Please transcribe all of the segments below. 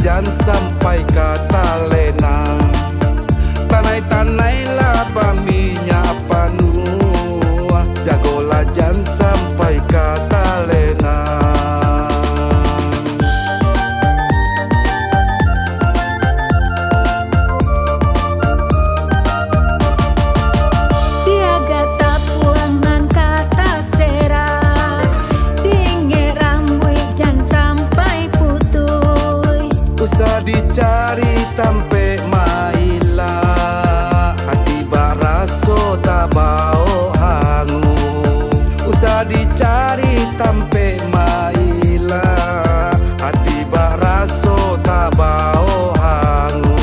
lajan sampai kata lena. Tanai-tanai lah minyak panuh, jago lajan sampai kata lena. Dicari tampe maila, hati baraso tabao hangu. Usah dicari tampe maila, hati baraso tabao hangu.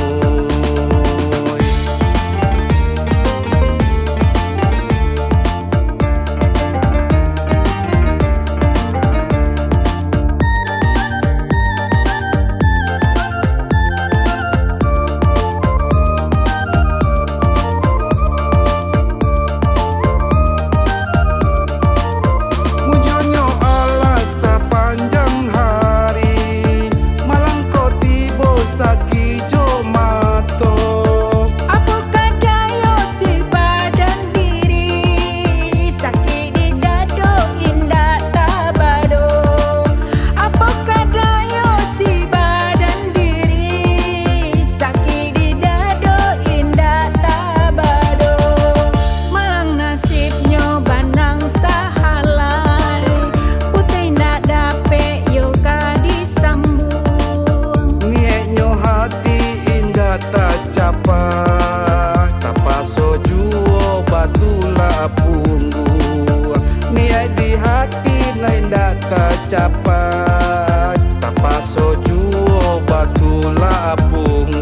Capai tapaso juo batula punggu.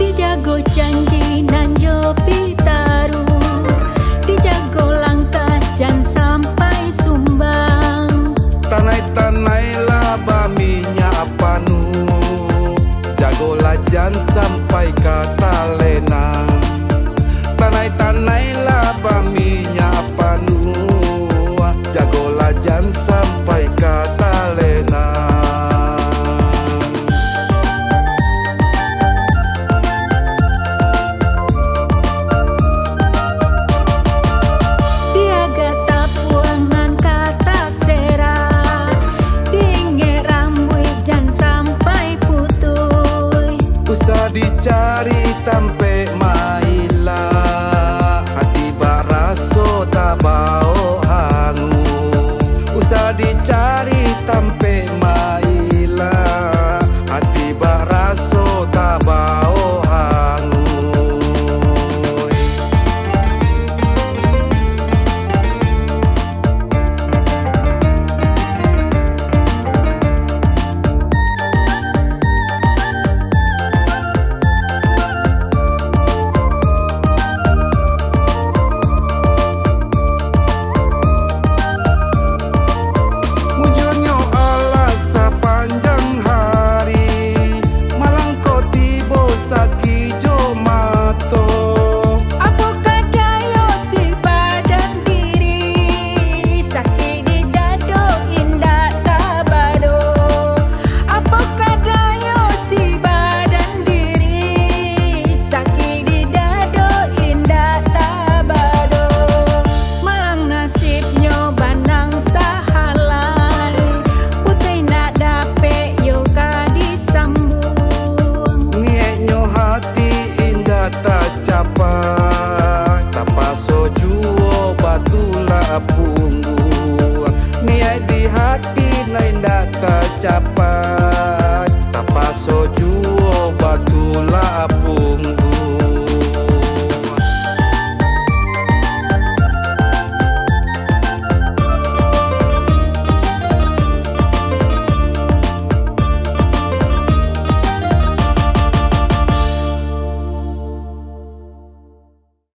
Dijago janji nanjo pitaru, dijago langkah jan sampai sumbang. Tanai-tanai minyak panuh, jago lajan sampai kata lena. Tanai-tanai lah minyak panuh, jago lajan sampai kata lena. Dicari tampe